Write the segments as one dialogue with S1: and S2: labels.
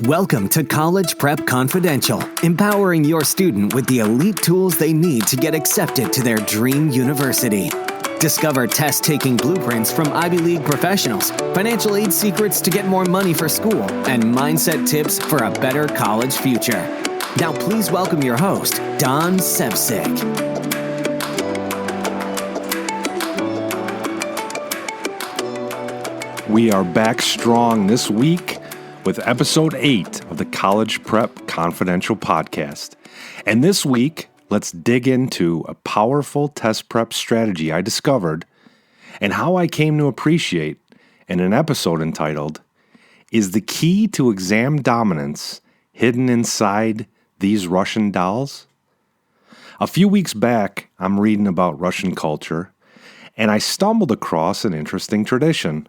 S1: Welcome to College Prep Confidential, empowering your student with the elite tools they need to get accepted to their dream university. Discover test-taking blueprints from Ivy League professionals, financial aid secrets to get more money for school, and mindset tips for a better college future. Now please welcome your host, Don Sevcik.
S2: We are back strong this week with episode 8 of the College Prep Confidential podcast. And this week, let's dig into a powerful test prep strategy I discovered and how I came to appreciate in an episode entitled, "Is the Key to Exam Dominance Hidden Inside These Russian Dolls?" A few weeks back, I'm reading about Russian culture, and I stumbled across an interesting tradition.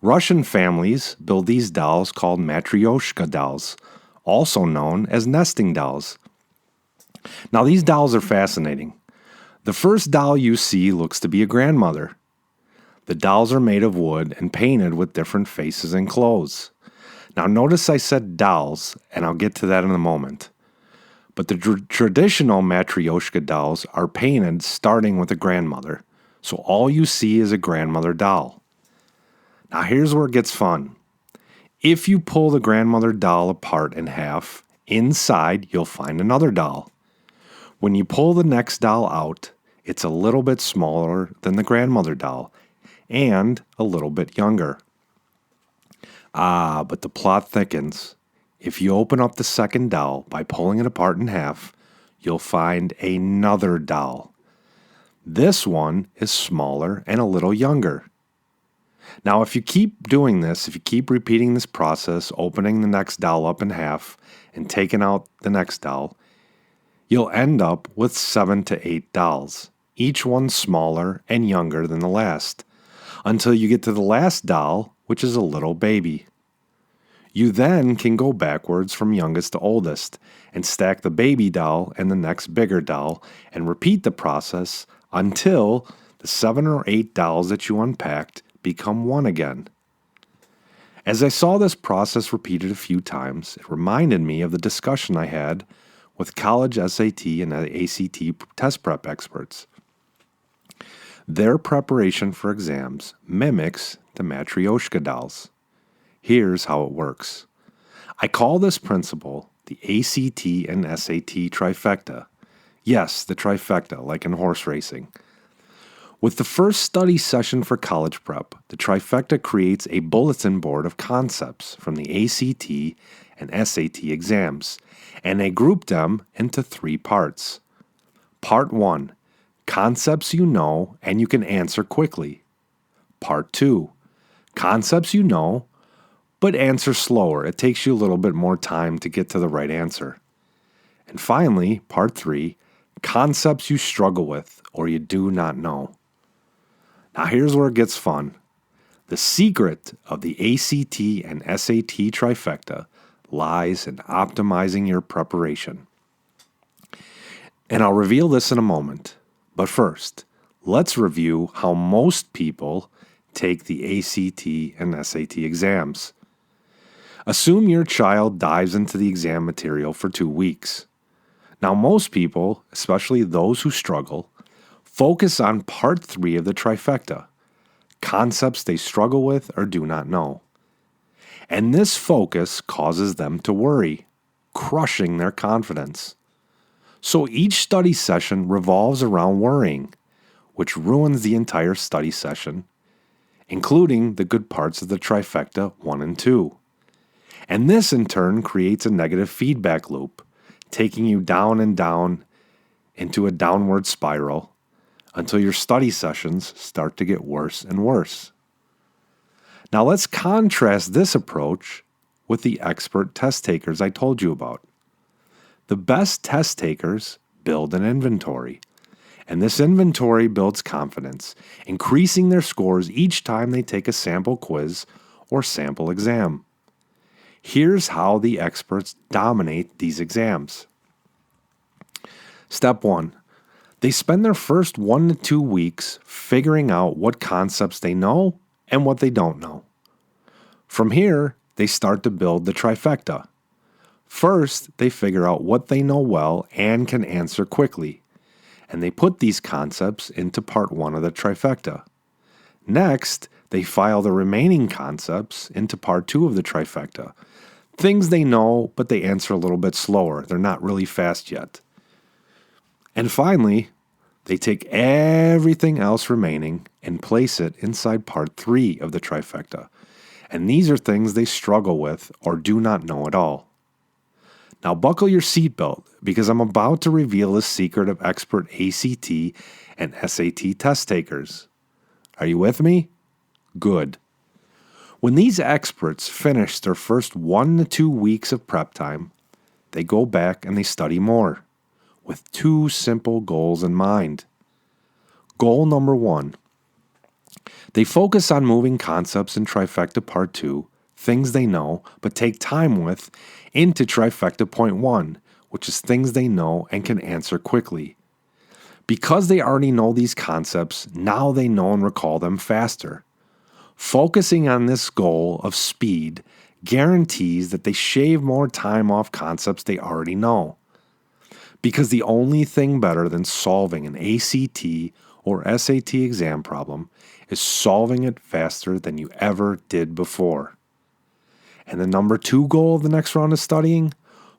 S2: Russian families build these dolls called matryoshka dolls, also known as nesting dolls. Now, these dolls are fascinating. The first doll you see looks to be a grandmother. The dolls are made of wood and painted with different faces and clothes. Now, notice I said dolls, and I'll get to that in a moment. But the traditional matryoshka dolls are painted starting with a grandmother, so all you see is a grandmother doll. Now here's where it gets fun. If you pull the grandmother doll apart in half, inside you'll find another doll. When you pull the next doll out, it's a little bit smaller than the grandmother doll and a little bit younger. But the plot thickens. If you open up the second doll by pulling it apart in half, you'll find another doll. This one is smaller and a little younger. Now, if you keep doing this, if you keep repeating this process, opening the next doll up in half and taking out the next doll, you'll end up with 7 to 8 dolls, each one smaller and younger than the last, until you get to the last doll, which is a little baby. You then can go backwards from youngest to oldest and stack the baby doll and the next bigger doll and repeat the process until the 7 or 8 dolls that you unpacked become one again. As I saw this process repeated a few times, it reminded me of the discussion I had with college SAT and ACT test prep experts. Their preparation for exams mimics the matryoshka dolls. Here's how it works. I call this principle the ACT and SAT trifecta. Yes, the trifecta, like in horse racing. With the first study session for college prep, the Trifecta creates a bulletin board of concepts from the ACT and SAT exams, and they group them into 3 parts. Part 1, concepts you know and you can answer quickly. Part 2, concepts you know, but answer slower. It takes you a little bit more time to get to the right answer. And finally, Part 3, concepts you struggle with or you do not know. Now here's where it gets fun. The secret of the ACT and SAT trifecta lies in optimizing your preparation. And I'll reveal this in a moment. But first, let's review how most people take the ACT and SAT exams. Assume your child dives into the exam material for 2 weeks. Now most people, especially those who struggle, focus on part 3 of the trifecta, concepts they struggle with or do not know. And this focus causes them to worry, crushing their confidence. So each study session revolves around worrying, which ruins the entire study session, including the good parts of the trifecta 1 and 2. And this in turn creates a negative feedback loop, taking you down and down into a downward spiral, until your study sessions start to get worse and worse. Now let's contrast this approach with the expert test takers I told you about. The best test takers build an inventory, and this inventory builds confidence, increasing their scores each time they take a sample quiz or sample exam. Here's how the experts dominate these exams. Step 1. They spend their first 1 to 2 weeks figuring out what concepts they know and what they don't know. From here, they start to build the trifecta. First, they figure out what they know well and can answer quickly, and they put these concepts into part 1 of the trifecta. Next, they file the remaining concepts into part 2 of the trifecta. Things they know, but they answer a little bit slower. They're not really fast yet. And finally, they take everything else remaining and place it inside part 3 of the trifecta. And these are things they struggle with or do not know at all. Now buckle your seatbelt because I'm about to reveal the secret of expert ACT and SAT test takers. Are you with me? Good. When these experts finish their first 1 to 2 weeks of prep time, they go back and they study more, with 2 simple goals in mind. Goal number 1. They focus on moving concepts in Trifecta Part 2, things they know but take time with, into Trifecta Point 1, which is things they know and can answer quickly. Because they already know these concepts, now they know and recall them faster. Focusing on this goal of speed guarantees that they shave more time off concepts they already know. Because the only thing better than solving an ACT or SAT exam problem is solving it faster than you ever did before. And the number 2 goal of the next round of studying?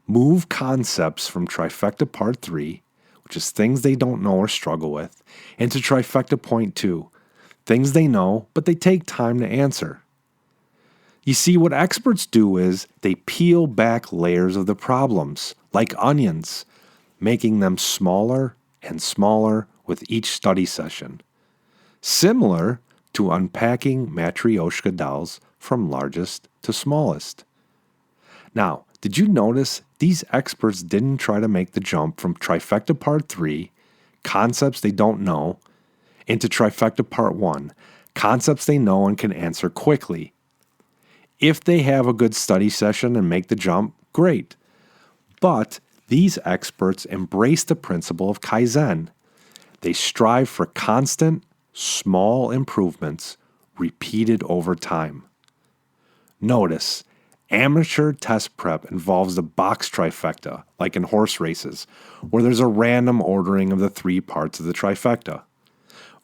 S2: Move concepts from Trifecta Part 3, which is things they don't know or struggle with, into Trifecta Point 2, things they know but they take time to answer. You see, what experts do is they peel back layers of the problems, like onions, making them smaller and smaller with each study session. Similar to unpacking matryoshka dolls from largest to smallest. Now, did you notice these experts didn't try to make the jump from Trifecta Part 3, concepts they don't know, into Trifecta Part 1, concepts they know and can answer quickly? If they have a good study session and make the jump, great. But these experts embrace the principle of Kaizen. They strive for constant, small improvements repeated over time. Notice, amateur test prep involves the box trifecta, like in horse races, where there's a random ordering of the 3 parts of the trifecta.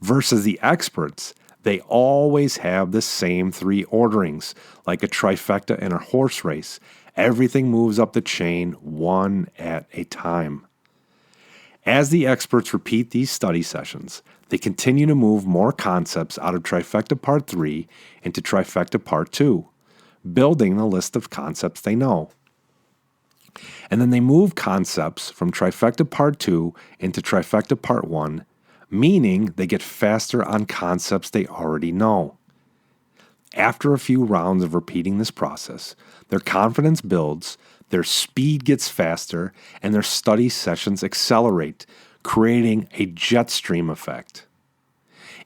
S2: Versus the experts, they always have the same 3 orderings, like a trifecta in a horse race. Everything moves up the chain one at a time. As the experts repeat these study sessions, they continue to move more concepts out of Trifecta Part 3 into Trifecta Part 2, building the list of concepts they know. And then they move concepts from Trifecta Part 2 into Trifecta Part 1, meaning they get faster on concepts they already know. After a few rounds of repeating this process, their confidence builds, their speed gets faster, and their study sessions accelerate, creating a jet stream effect.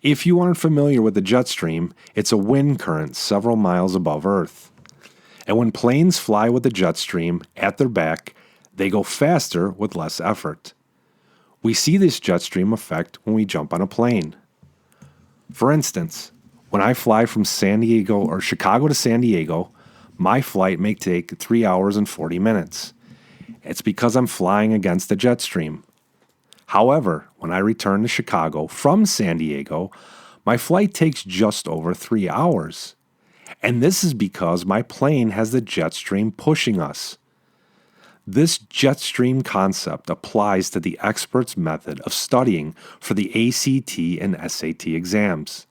S2: If you aren't familiar with the jet stream, it's a wind current several miles above Earth. And when planes fly with the jet stream at their back, they go faster with less effort. We see this jet stream effect when we jump on a plane. For instance, when I fly from San Diego or Chicago to San Diego, my flight may take 3 hours and 40 minutes. It's because I'm flying against the jet stream. However, when I return to Chicago from San Diego, my flight takes just over 3 hours. And this is because my plane has the jet stream pushing us. This jet stream concept applies to the expert's method of studying for the ACT and SAT exams.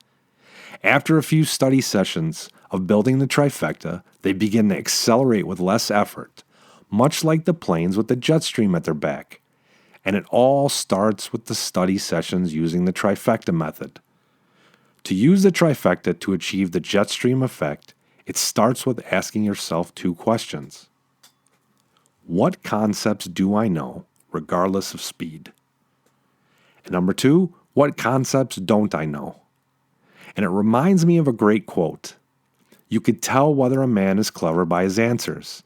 S2: After a few study sessions of building the trifecta, they begin to accelerate with less effort, much like the planes with the jet stream at their back. And it all starts with the study sessions using the trifecta method. To use the trifecta to achieve the jet stream effect, it starts with asking yourself 2 questions. What concepts do I know, regardless of speed? And number 2, what concepts don't I know? And it reminds me of a great quote. You could tell whether a man is clever by his answers.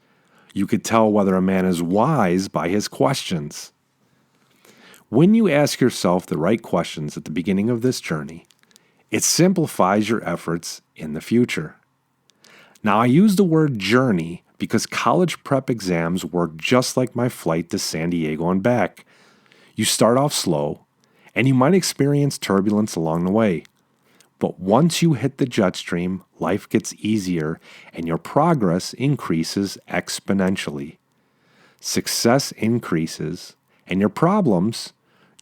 S2: You could tell whether a man is wise by his questions. When you ask yourself the right questions at the beginning of this journey, it simplifies your efforts in the future. Now, I use the word journey because college prep exams work just like my flight to San Diego and back. You start off slow, and you might experience turbulence along the way. But once you hit the jet stream, life gets easier and your progress increases exponentially. Success increases, and your problems,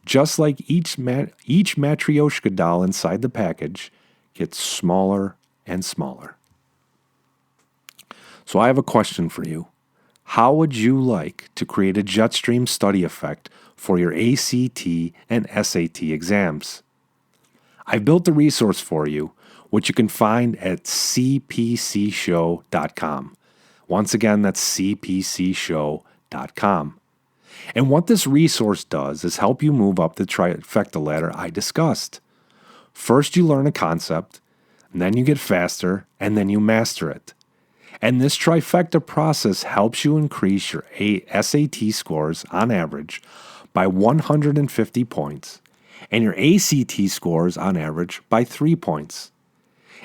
S2: just like each matryoshka doll inside the package, get smaller and smaller. So I have a question for you. How would you like to create a jet stream study effect for your ACT and SAT exams? I've built the resource for you, which you can find at cpcshow.com. Once again, that's cpcshow.com. And what this resource does is help you move up the trifecta ladder I discussed. First, you learn a concept, and then you get faster, and then you master it. And this trifecta process helps you increase your SAT scores on average by 150 points, and your ACT scores on average by 3 points.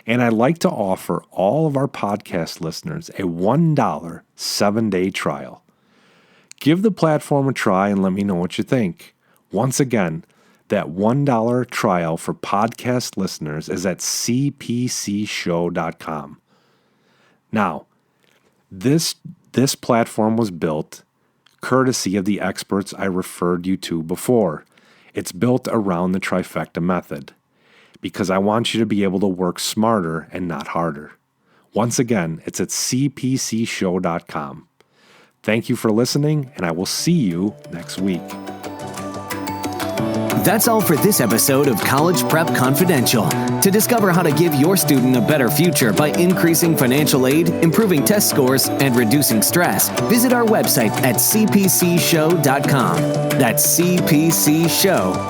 S2: And I'd like to offer all of our podcast listeners a $1 7-day trial. Give the platform a try and let me know what you think. Once again, that $1 trial for podcast listeners is at cpcshow.com. Now, this platform was built courtesy of the experts I referred you to before. It's built around the trifecta method because I want you to be able to work smarter and not harder. Once again, it's at cpcshow.com. Thank you for listening, and I will see you next week.
S1: That's all for this episode of College Prep Confidential. To discover how to give your student a better future by increasing financial aid, improving test scores, and reducing stress, visit our website at cpcshow.com. That's cpcshow.com.